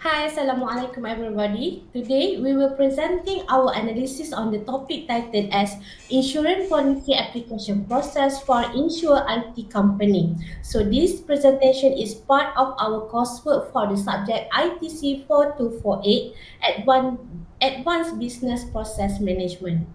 Hi, Assalamualaikum everybody. Today we will presenting our analysis on the topic titled as Insurance Policy Application Process for InsureIT Company. So this presentation is part of our coursework for the subject ITC4248 Advanced Business Process Management.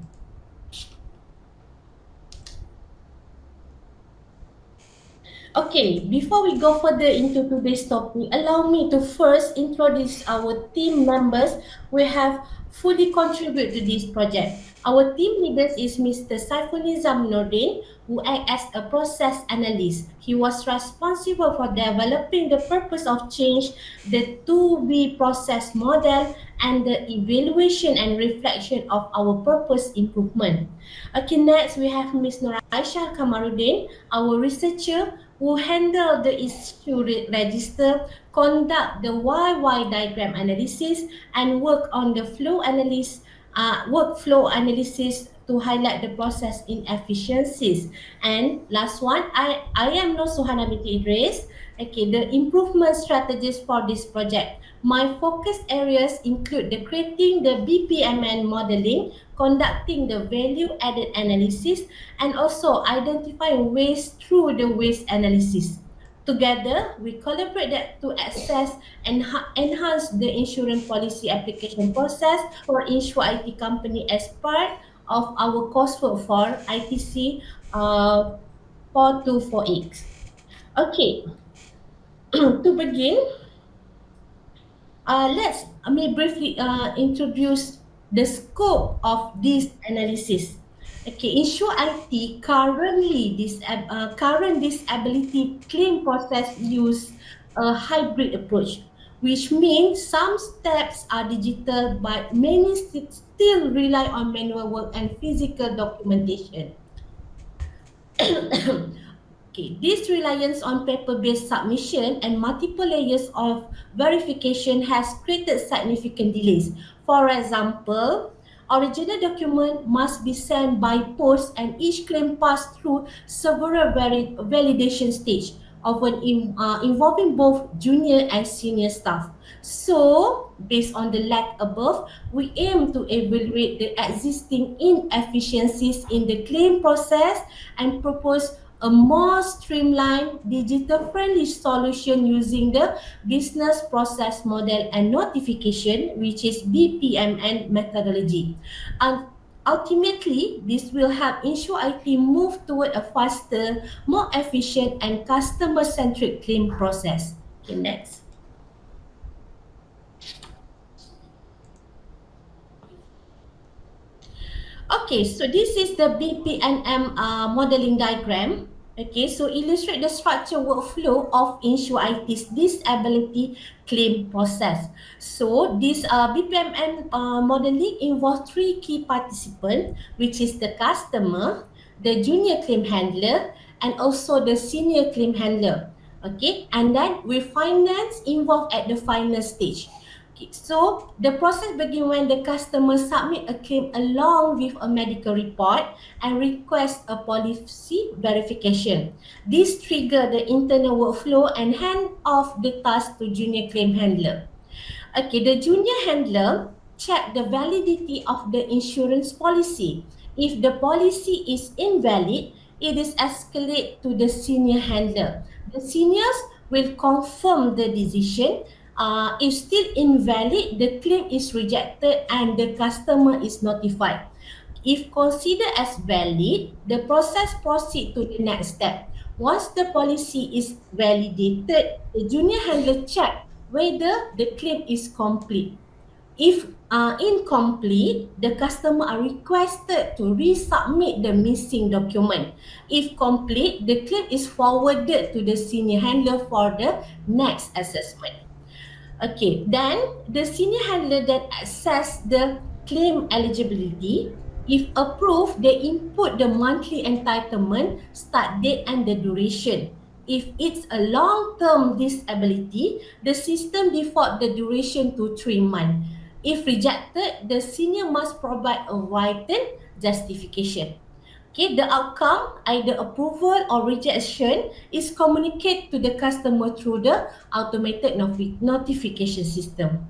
Okay, before we go further into today's topic, allow me to first introduce our team members we have fully contributed to this project. Our team leader is Mr. Saifulnizam Nordin, who acts as a process analyst. He was responsible for developing the purpose of change, the 2B process model, and the evaluation and reflection of our purpose improvement. Okay, next we have Ms. Noraisha Kamarudin, our researcher who handle the issue register, conduct the YY diagram analysis, and work on the workflow analysis to highlight the process inefficiencies. And last one, I am Nur Suhana binti Idris. Okay, the improvement strategies for this project. My focus areas include the creating the BPMN modeling, conducting the value added analysis, and also identifying waste through the waste analysis. Together, we collaborate to assess and enhance the insurance policy application process for InsureIT company as part of our coursework for ITC 4248. Okay, to begin, let's me briefly introduce the scope of this analysis. Okay, InsureIT current disability claim process use a hybrid approach, which means some steps are digital but many still rely on manual work and physical documentation. Okay, this reliance on paper-based submission and multiple layers of verification has created significant delays. For example, original document must be sent by post and each claim passed through several validation stage, often involving both junior and senior staff. So, based on the lack above, we aim to evaluate the existing inefficiencies in the claim process and propose a more streamlined, digital-friendly solution using the business process model and notification, which is BPMN methodology. And ultimately, this will help InsureIT move toward a faster, more efficient, and customer-centric claim process. Okay, next. Okay, so this is the BPNM modeling diagram. Okay, so illustrate the structure workflow of InsureIT's disability claim process. So this BPMN modeling involves three key participants, which is the customer, the junior claim handler, and also the senior claim handler. Okay, and then with finance involved at the final stage. Okay, so the process begins when the customer submit a claim along with a medical report and request a policy verification. This trigger the internal workflow and hand off the task to junior claim handler. Okay, the junior handler check the validity of the insurance policy. If the policy is invalid, it is escalated to the senior handler. The seniors will confirm the decision. If still invalid, the claim is rejected and the customer is notified. If considered as valid, the process proceed to the next step. Once the policy is validated, the junior handler check whether the claim is complete. If incomplete, the customer are requested to resubmit the missing document. If complete, the claim is forwarded to the senior handler for the next assessment. Okay, then the senior handler then assess the claim eligibility. If approved, they input the monthly entitlement, start date and the duration. If it's a long-term disability, the system default the duration to 3 months. If rejected, the senior must provide a written justification. Okay, the outcome, either approval or rejection, is communicated to the customer through the automated notification system.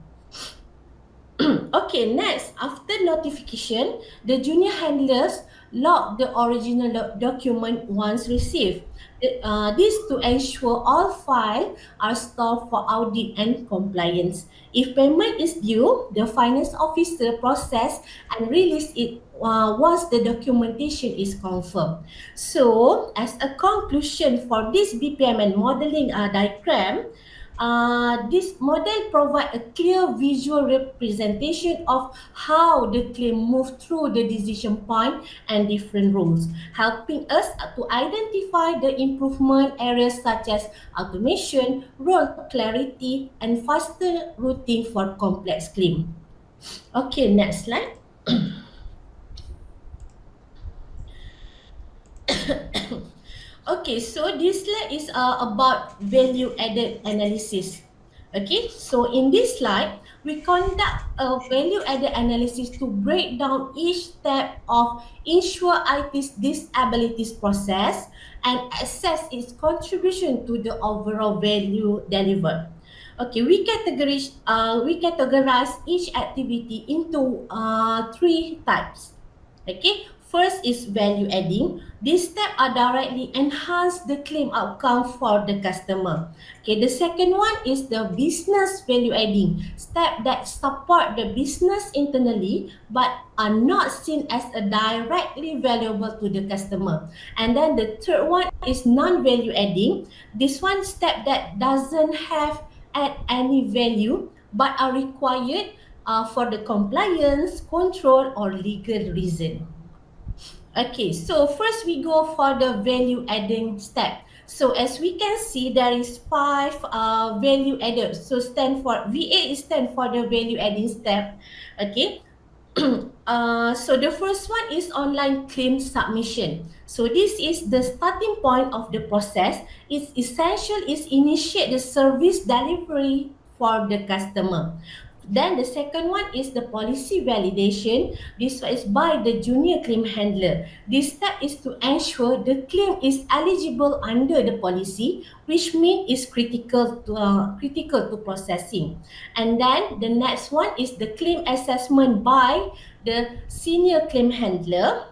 Okay, next, after notification, the junior handlers log the original document once received. This to ensure all files are stored for audit and compliance. If payment is due, the finance officer process and release it once the documentation is confirmed. So, as a conclusion for this BPM and modeling diagram, this model provides a clear visual representation of how the claim moves through the decision point and different rules, helping us to identify the improvement areas such as automation, role clarity, and faster routing for complex claim. Okay, next slide. Okay, so this slide is about value added analysis. Okay, so in this slide, we conduct a value added analysis to break down each step of InsureIT's disabilities process and assess its contribution to the overall value delivered. Okay, we categorize each activity into three types. Okay, first is value adding. These steps are directly enhance the claim outcome for the customer. Okay, the second one is the business value adding. Step that support the business internally but are not seen as a directly valuable to the customer. And then the third one is non-value adding. This one step that doesn't have add any value but are required for the compliance, control, or legal reason. Okay, so first we go for the value adding step. So as we can see, there is five value added. So VA stand for the value adding step. Okay, so the first one is online claim submission. So this is the starting point of the process. It's essential is initiate the service delivery for the customer. Then the second one is the policy validation. This is by the junior claim handler. This step is to ensure the claim is eligible under the policy, which means is critical to processing. And then the next one is the claim assessment by the senior claim handler.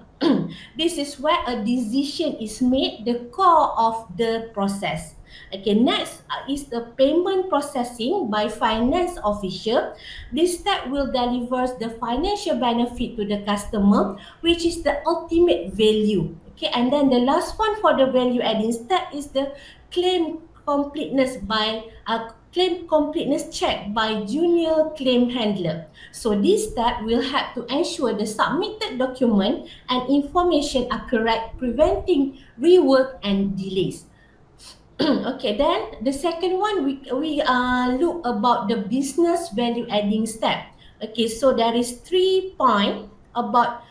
This is where a decision is made, the core of the process. Okay, next is the payment processing by finance official. This step will deliver the financial benefit to the customer, which is the ultimate value. Okay, and then the last one for the value adding step is the claim completeness check by junior claim handler. So this step will help to ensure the submitted document and information are correct, preventing rework and delays. Okay, then the second one we look about the business value adding step. Okay, so there is 3 points about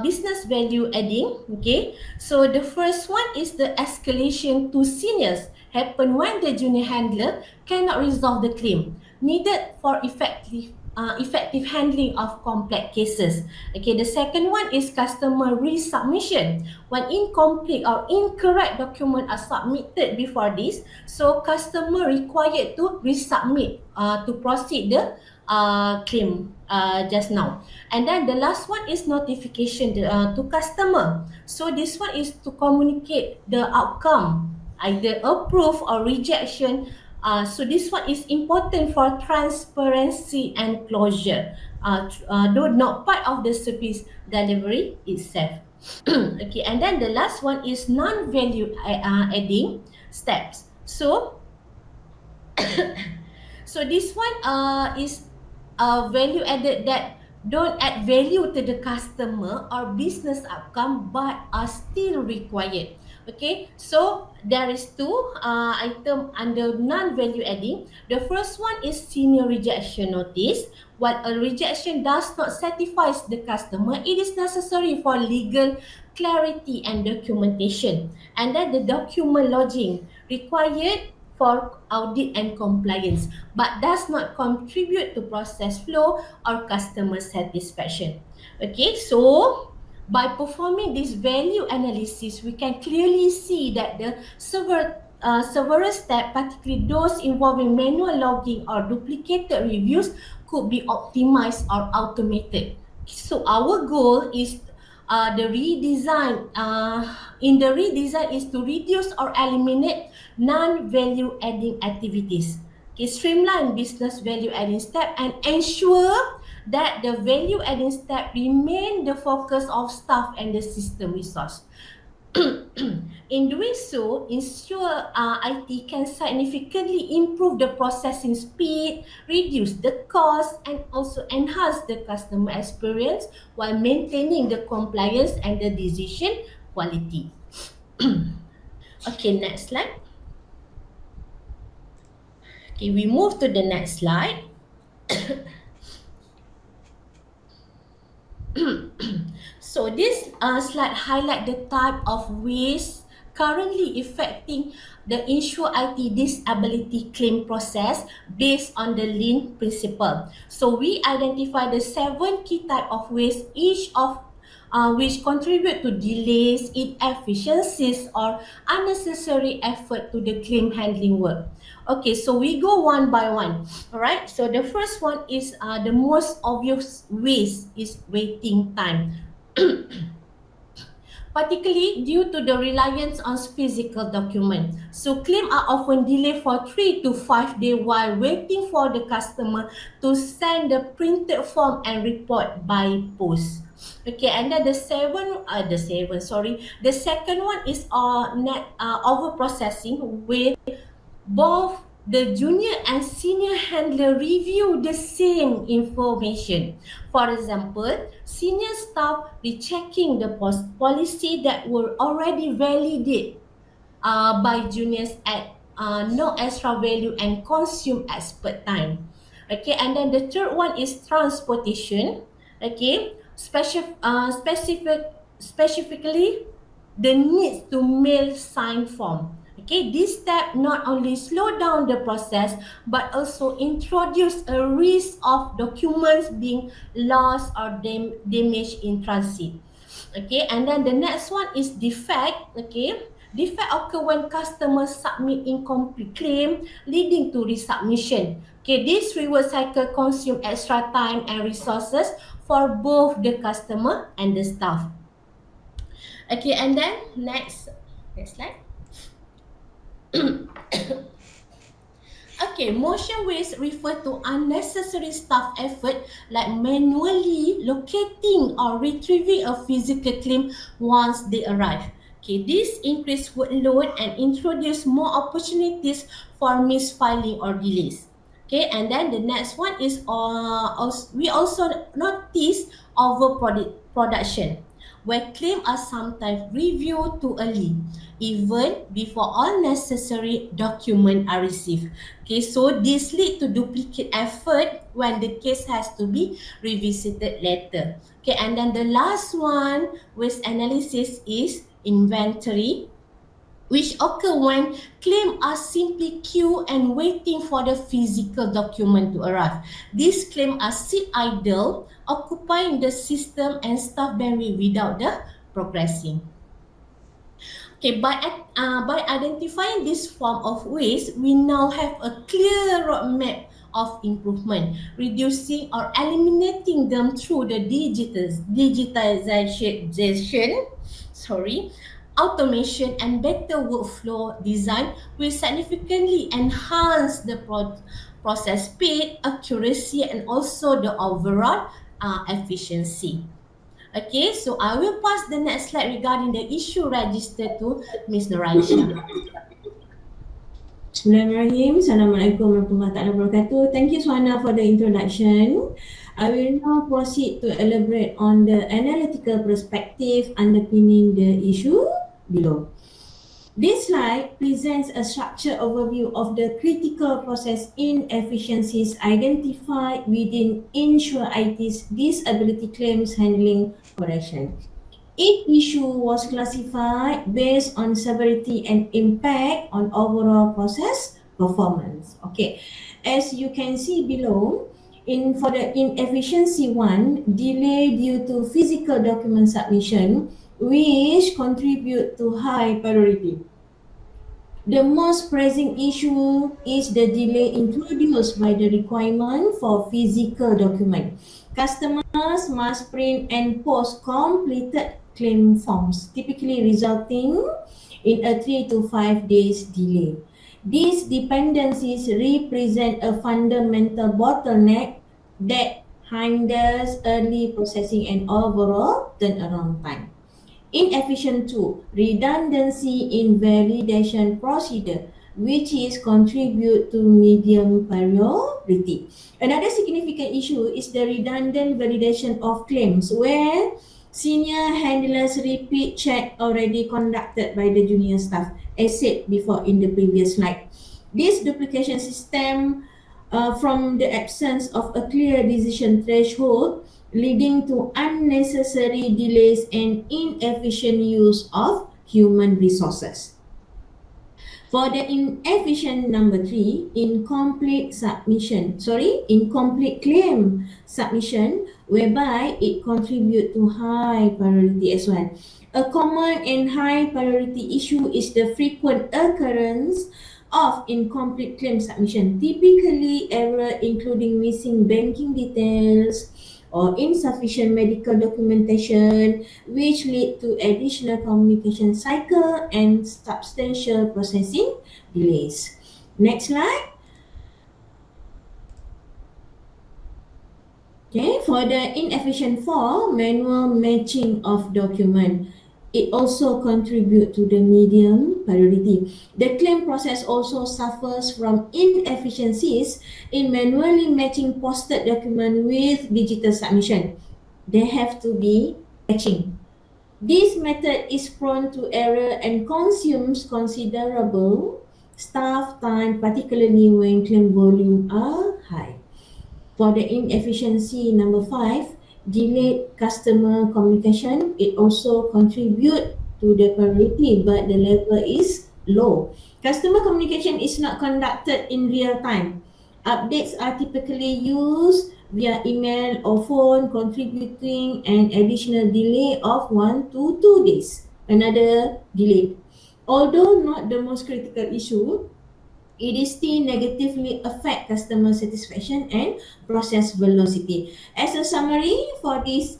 business value adding. Okay, so the first one is the escalation to seniors happen when the junior handler cannot resolve the claim needed for effective handling of complex cases. Okay, the second one is customer resubmission. When incomplete or incorrect document are submitted before this, so customer required to resubmit to proceed the claim just now. And then the last one is notification to customer. So this one is to communicate the outcome, either approve or rejection. So this one is important for transparency and closure, though not part of the service delivery itself. Okay, and then the last one is non-value adding steps. So this one is value added that don't add value to the customer or business outcome but are still required. Okay, so there is two item under non-value adding. The first one is senior rejection notice. While a rejection does not satisfy the customer, it is necessary for legal clarity and documentation. And then the document lodging required for audit and compliance, but does not contribute to process flow or customer satisfaction. Okay, so By performing this value analysis, we can clearly see that the several steps, particularly those involving manual logging or duplicated reviews, could be optimized or automated. So our goal is the redesign. In the redesign is to reduce or eliminate non-value adding activities. Okay, streamline business value adding step and ensure that the value adding step remain the focus of staff and the system resource. In doing so, InsureIT can significantly improve the processing speed, reduce the cost, and also enhance the customer experience while maintaining the compliance and the decision quality. Okay, next slide. Okay, we move to the next slide. So this slide highlight the type of ways currently affecting the InsureIT disability claim process based on the lean principle. So we identify the 7 key type of ways, each of which contribute to delays, inefficiencies, or unnecessary effort to the claim handling work. Okay, so we go one by one. All right. So the first one is the most obvious ways is waiting time. Particularly due to the reliance on physical documents. So claims are often delayed for 3 to 5 days while waiting for the customer to send the printed form and report by post. Okay, and then the second one is over processing with both the junior and senior handler review the same information. For example, senior staff rechecking the policy that were already validated by juniors at no extra value and consume expert time. Okay, and then the third one is transportation. Okay, specifically the need to mail sign form. Okay, this step not only slow down the process but also introduce a risk of documents being lost or damaged in transit. Okay, and then the next one is defect. Okay, defect occur when customers submit incomplete claim leading to resubmission. Okay, this reward cycle consume extra time and resources for both the customer and the staff. Okay, and then next slide. Okay, motion waste refer to unnecessary staff effort like manually locating or retrieving a physical claim once they arrive. Okay, this increase workload and introduce more opportunities for misfiling or delays. Okay, and then the next one is we also notice production, where claims are sometimes reviewed too early, even before all necessary documents are received. Okay, so this lead to duplicate effort when the case has to be revisited later. Okay, and then the last one with analysis is inventory, which occur when claims are simply queued and waiting for the physical document to arrive. These claims are sit idle, occupying the system and staff bandwidth without the progressing. Okay, by identifying this form of waste, we now have a clear roadmap of improvement, reducing or eliminating them through the digitization, automation and better workflow design will significantly enhance the process speed, accuracy, and also the overall efficiency. Okay, so I will pass the next slide regarding the issue register to Ms. Nuraisha. Bismillahirrahmanirrahim. Assalamualaikum warahmatullahi wabarakatuh. Thank you, Suhana, for the introduction. I will now proceed to elaborate on the analytical perspective underpinning the issue below. This slide presents a structured overview of the critical process inefficiencies identified within InsureIT's disability claims handling operation. Each issue was classified based on severity and impact on overall process performance. Okay, as you can see below, For the inefficiency one, delay due to physical document submission, which contribute to high priority. The most pressing issue is the delay introduced by the requirement for physical document. Customers must print and post completed claim forms, typically resulting in a 3 to 5 days delay. These dependencies represent a fundamental bottleneck that hinders early processing and overall turnaround time. Inefficient two, redundancy in validation procedure, which is contribute to medium priority. Another significant issue is the redundant validation of claims, where senior handlers repeat check already conducted by the junior staff, as said before in the previous slide. This duplication system from the absence of a clear decision threshold, leading to unnecessary delays and inefficient use of human resources. For the inefficient number 3, incomplete claim submission, whereby it contribute to high priority as well. A common and high priority issue is the frequent occurrence of incomplete claim submission, typically error including missing banking details or insufficient medical documentation, which lead to additional communication cycle and substantial processing delays. Next slide. Okay, for the inefficient 4, manual matching of document, it also contribute to the medium priority. The claim process also suffers from inefficiencies in manually matching posted document with digital submission. They have to be matching. This method is prone to error and consumes considerable staff time, particularly when claim volume are high. For the inefficiency number 5, delayed customer communication, it also contribute to the priority, but the level is low. Customer communication is not conducted in real time. Updates are typically used via email or phone, contributing an additional delay of 1 to 2 days. Another delay. Although not the most critical issue, it is still negatively affect customer satisfaction and process velocity. As a summary for this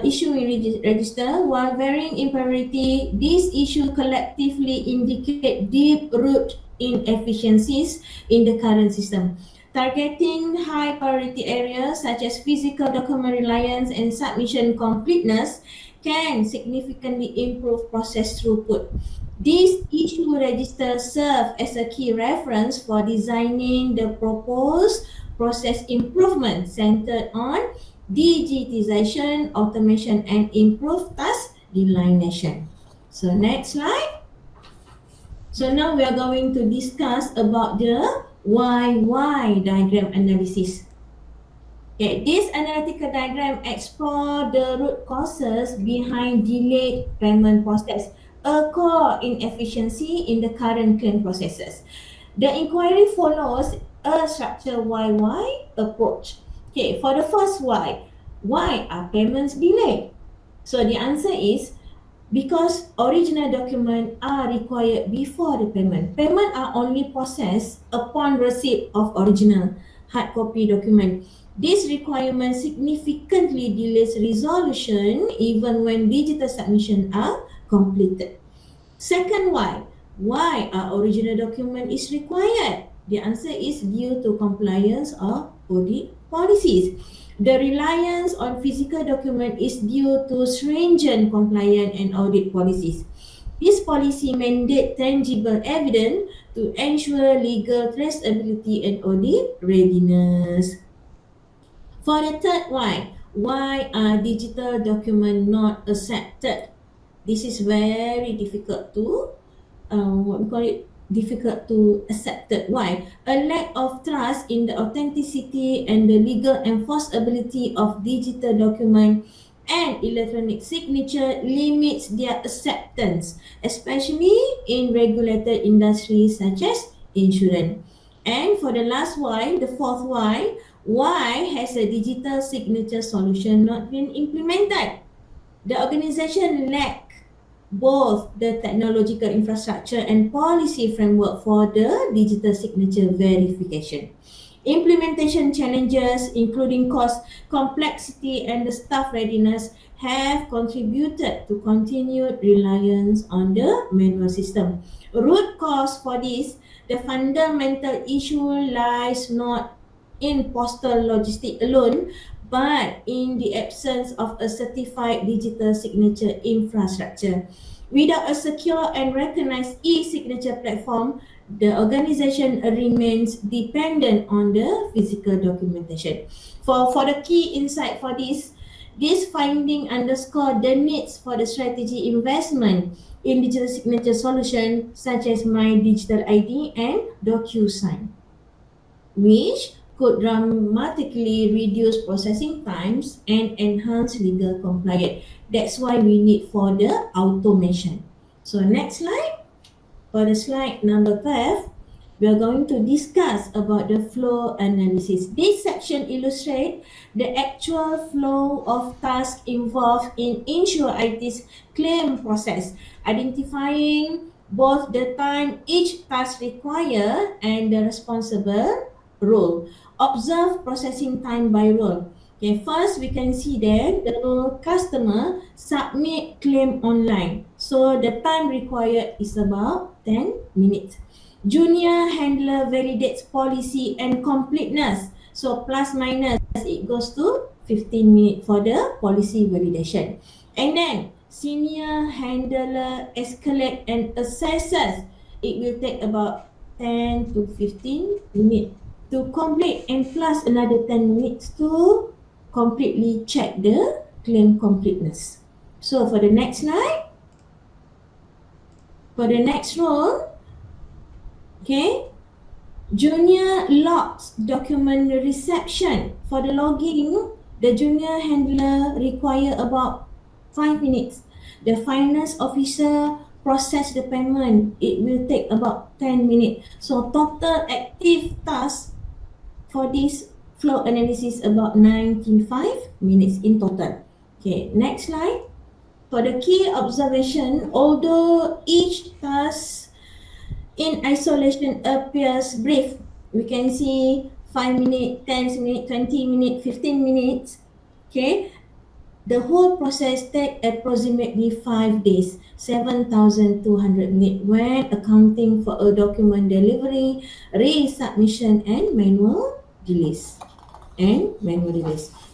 issue in register, while varying in priority, these issues collectively indicate deep root inefficiencies in the current system. Targeting high priority areas such as physical document reliance and submission completeness can significantly improve process throughput. These issue registers serve as a key reference for designing the proposed process improvement centered on digitization, automation, and improved task delineation. So next slide. So now we are going to discuss about the why diagram analysis. Okay, this analytical diagram explore the root causes behind delayed payment process, a core inefficiency in the current claim processes. The inquiry follows a structured why approach. Okay, for the first why are payments delayed? So the answer is because original documents are required before the payment. Payment are only processed upon receipt of original hard copy document. This requirement significantly delays resolution even when digital submission are completed. Second why are original document is required? The answer is due to compliance of audit policies. The reliance on physical document is due to stringent compliance and audit policies. This policy mandate tangible evidence to ensure legal traceability and audit readiness. For the third why are digital documents not accepted? This is very difficult to difficult to accept it. Why? A lack of trust in the authenticity and the legal enforceability of digital document and electronic signature limits their acceptance, especially in regulated industries such as insurance. And for the last Y, the fourth why has a digital signature solution not been implemented? The organization lack both the technological infrastructure and policy framework for the digital signature verification. Implementation challenges, including cost, complexity, and the staff readiness, have contributed to continued reliance on the manual system. Root cause for this, the fundamental issue lies not in postal logistics alone, but in the absence of a certified digital signature infrastructure. Without a secure and recognized e-signature platform, the organization remains dependent on the physical documentation. For the key insight for this finding underscore the needs for the strategy investment in digital signature solution such as My Digital ID and DocuSign, which could dramatically reduce processing times and enhance legal compliance. That's why we need for the automation. So next slide. For the slide number 12, we are going to discuss about the flow analysis. This section illustrates the actual flow of tasks involved in InsureIT's claim process, identifying both the time each task requires and the responsible role. Observe processing time by role. Okay, first we can see that the customer submit claim online. So the time required is about 10 minutes. Junior handler validates policy and completeness. So plus minus it goes to 15 minutes for the policy validation. And then senior handler escalate and assesses. It will take about 10 to 15 minutes to complete and plus another 10 minutes to completely check the claim completeness. So for the next slide, for the next role, okay, junior logs document reception. For the logging, the junior handler require about 5 minutes. The finance officer process the payment. It will take about 10 minutes. So total active tasks for this flow analysis about 95 minutes in total. Okay, next slide. For the key observation, although each task in isolation appears brief, we can see 5 minutes, 10 minutes, 20 minutes, 15 minutes. Okay, the whole process takes approximately 5 days, 7,200 minutes when accounting for a document delivery, resubmission and manual release.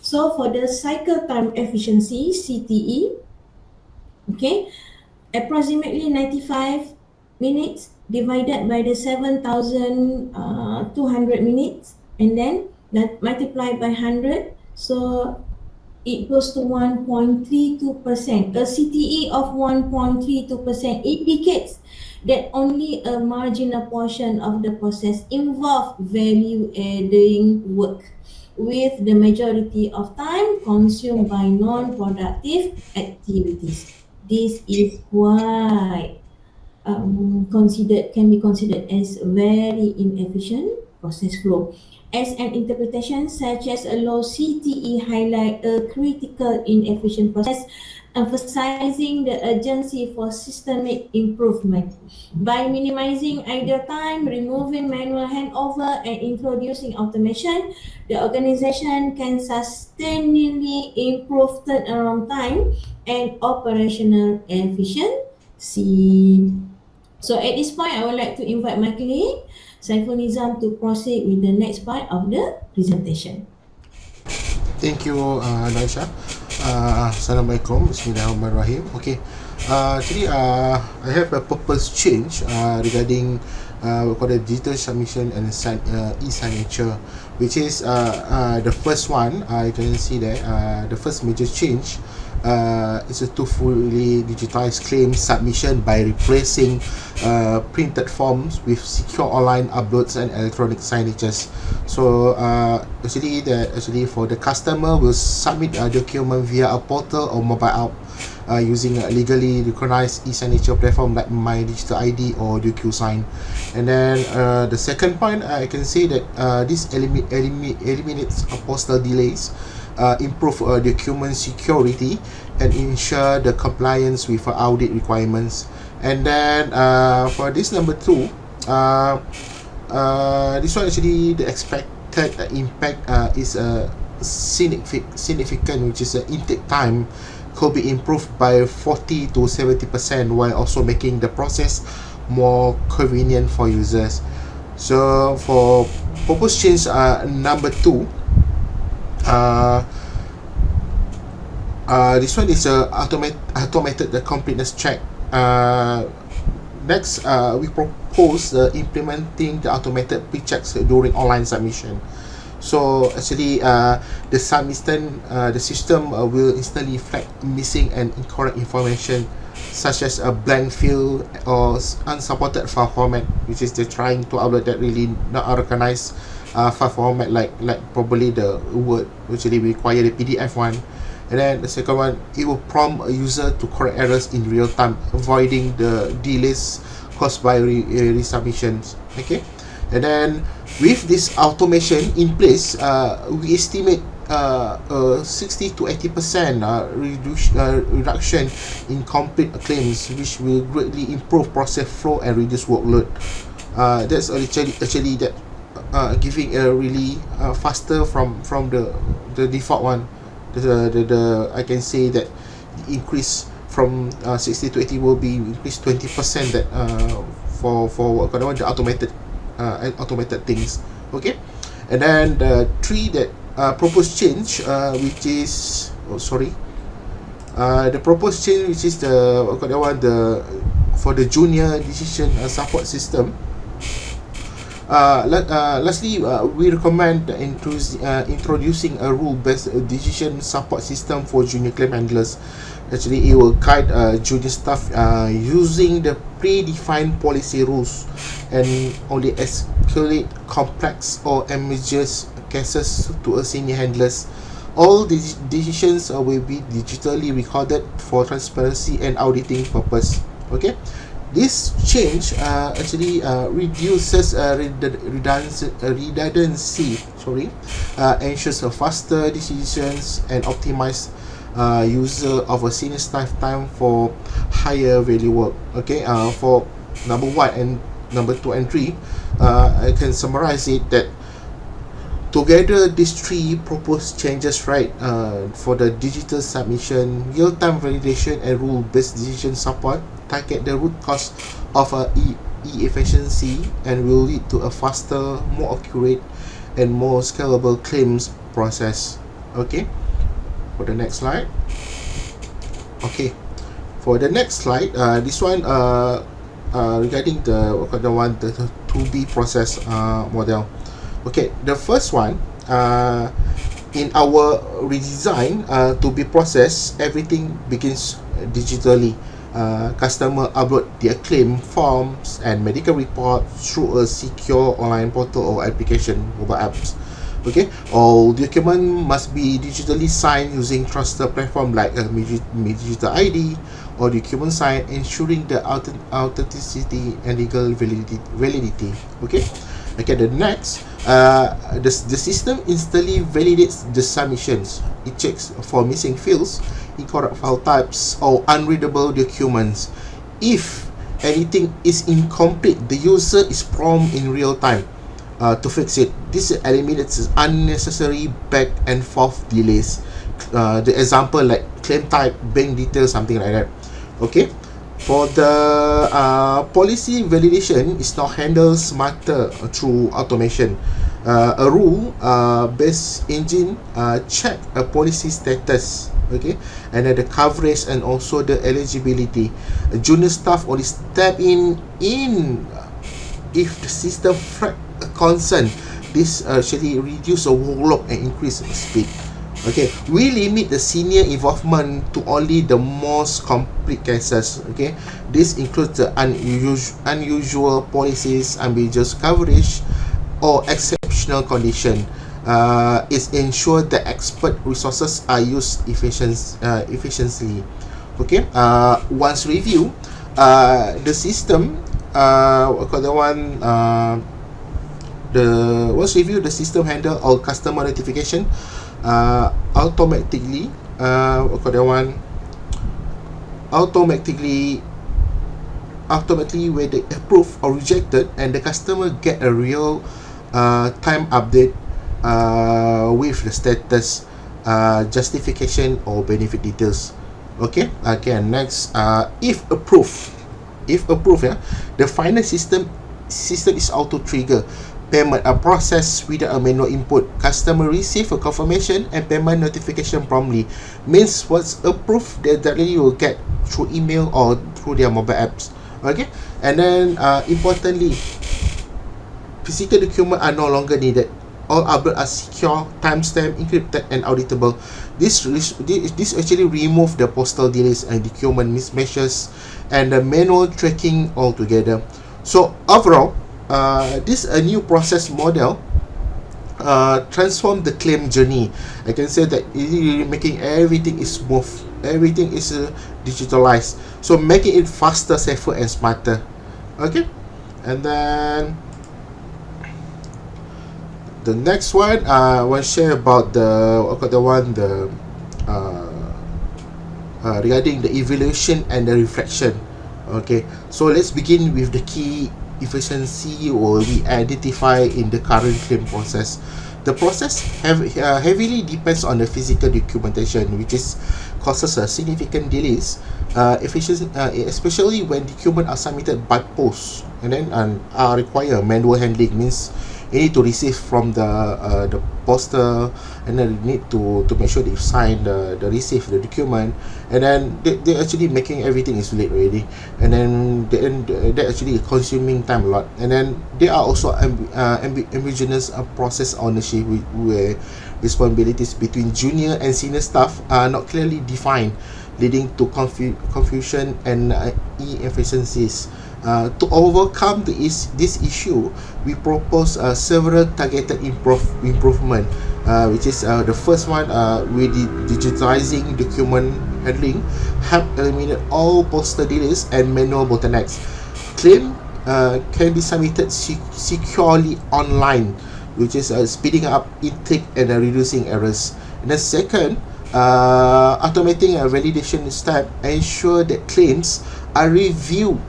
So for the cycle time efficiency, CTE, okay, approximately 95 minutes divided by the 7,200 minutes and then that multiplied by 100, so it goes to 1.32%. A CTE of 1.32% indicates that only a marginal portion of the process involve value-adding work, with the majority of time consumed by non-productive activities. This is why can be considered as very inefficient process flow. As an interpretation such as a low CTE highlight a critical inefficient process, emphasizing the urgency for systemic improvement. By minimizing idle time, removing manual handover, and introducing automation, the organization can sustainably improve turnaround time and operational efficiency. So at this point, I would like to invite my colleague, Saiful Nizam, to proceed with the next part of the presentation. Thank you, Naisha. Assalamualaikum. Bismillahirrahmanirrahim. Okay. Actually, I have a purpose change regarding for the digital submission and e-signature, which is the first one. I can see that the first major change is to fully digitize claim submission by replacing printed forms with secure online uploads and electronic signatures. So actually for the customer will submit a document via a portal or mobile app using a legally recognized e-signature platform like My Digital ID or DocuSign. And then the second point, I can say that this eliminates postal delays, improve document security, and ensure the compliance with audit requirements. And then for this number 2, this one actually the expected impact is significant, which is intake time could be improved by 40 to 70%, while also making the process more convenient for users. So for proposed change number 2, this one is automated the completeness check. Next, we propose implementing the automated pre-checks during online submission. So actually, the system will instantly flag missing and incorrect information, such as a blank field or unsupported file format, which is they're trying to upload that really not recognized file format, like probably the Word, which really require the PDF one. And then the second one, it will prompt a user to correct errors in real time, avoiding the delays caused by resubmissions. Okay, and then with this automation in place, we estimate 60 to 80% reduction in complete claims, which will greatly improve process flow and reduce workload. That's actually that giving a really faster from the default one. The I can say that the increase from 60 to 80 will be increased 20%, that for the automated things. Okay, and then the 3 that proposed change, which is the proposed change, which is the for the junior decision support system. Lastly, we recommend introducing a rule-based decision support system for junior claim handlers. Actually, it will guide junior staff using the predefined policy rules and only escalate complex or emergency cases to a senior handlers. All these decisions will be digitally recorded for transparency and auditing purpose. Okay, this change actually reduces redundancy. Ensures faster decisions and optimize user of a senior staff time for higher value work. Okay, for number 1 and number 2 and 3, I can summarize it that together these 3 proposed changes, right, for the digital submission, real-time validation, and rule-based decision support target the root cause of e-efficiency and will lead to a faster, more accurate, and more scalable claims process. Okay, for the next slide. Okay, for the next slide, this one regarding the 2B process model. Okay, the first one, in our redesign to be processed, everything begins digitally. Customer upload their claim forms and medical report through a secure online portal or application, mobile apps. Okay, all document must be digitally signed using trusted platform like a digital ID or document sign, ensuring the authenticity and legal validity. Okay, the next, the system instantly validates the submissions. It checks for missing fields, incorrect file types, or unreadable documents. If anything is incomplete, the user is prompted in real time to fix it. This eliminates unnecessary back and forth delays. The example like claim type, bank details, something like that. Okay, for the policy validation is now handled smarter through automation. A rule based engine check a policy status, okay, and then the coverage and also the eligibility. Junior staff only step in if the system flag a concern. This actually reduce the workload and increase speed. Okay, we limit the senior involvement to only the most complete cases. Okay, this includes the unusual policies, ambiguous coverage, or exceptional condition. It's ensured that expert resources are used efficiently. Okay, once review, the system, the one the once review, the system handle all customer notification automatically. That one automatically automatically whether approved or rejected, and the customer get a real time update with the status, justification, or benefit details. Okay, and next, if approved, yeah, the final system is auto trigger. Payment are processed without a manual input. Customer receive a confirmation and payment notification promptly. Means what's approved, they directly will get through email or through their mobile apps. Okay, and then importantly, physical documents are no longer needed. All uploads are secure, timestamped, encrypted, and auditable. This actually remove the postal delays and document mismatches and the manual tracking altogether. So overall, this a new process model transform the claim journey. I can say that it really making everything is smooth, everything is digitalized, so making it faster, safer, and smarter. Okay, and then the next one, I want to share about the uh, regarding the evaluation and the reflection. Okay, so let's begin with the key efficiency or we identify in the current claim process. The process heavily depends on the physical documentation, which is causes a significant delays, efficiency, especially when documents are submitted by post and then require manual handling. Means you need to receive from the poster, and then you need to make sure they sign the receive the document, and then they actually making everything is late already, and then they actually consuming time a lot, and then there are also ambiguous process ownership where responsibilities between junior and senior staff are not clearly defined, leading to confusion and inefficiencies. To overcome this issue, we propose several targeted improvement, which is the first one, with digitizing document handling, help eliminate all postal delays and manual bottlenecks. Claim can be submitted securely online, which is speeding up intake and reducing errors. And the second, automating a validation step ensure that claims are reviewed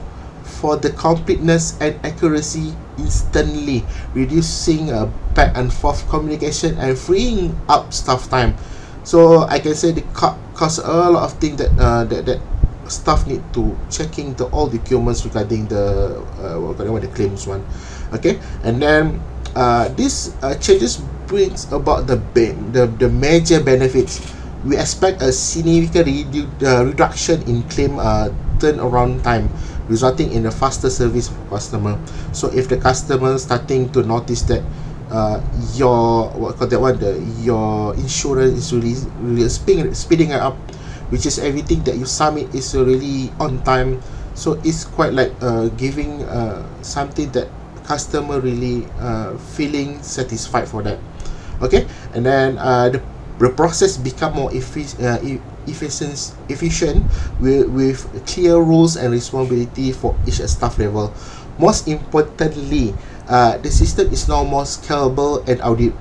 for the completeness and accuracy instantly, reducing back and forth communication and freeing up staff time. So I can say the cause a lot of things that staff need to checking the all documents regarding the the claims one. Okay, and then this changes brings about the major benefits. We expect a significant reduction in claim turnaround time, resulting in a faster service for customer. So if the customer starting to notice that your your insurance is really speeding up, which is everything that you submit is really on time, so it's quite like giving something that customer really feeling satisfied for that. Okay, and then the process become more efficient with clear rules and responsibility for each staff level. Most importantly, the system is now more scalable and audit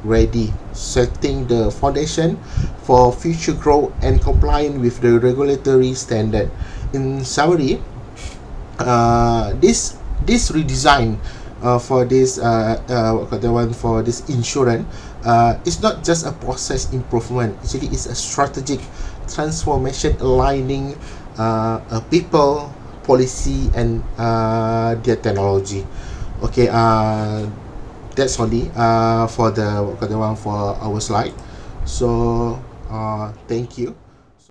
ready, setting the foundation for future growth and complying with the regulatory standard. In summary, this redesign for this for this insurance, it's not just a process improvement. Actually, it's a strategic transformation aligning people, policy, and their technology. Okay, that's only for the one for our slide. So thank you.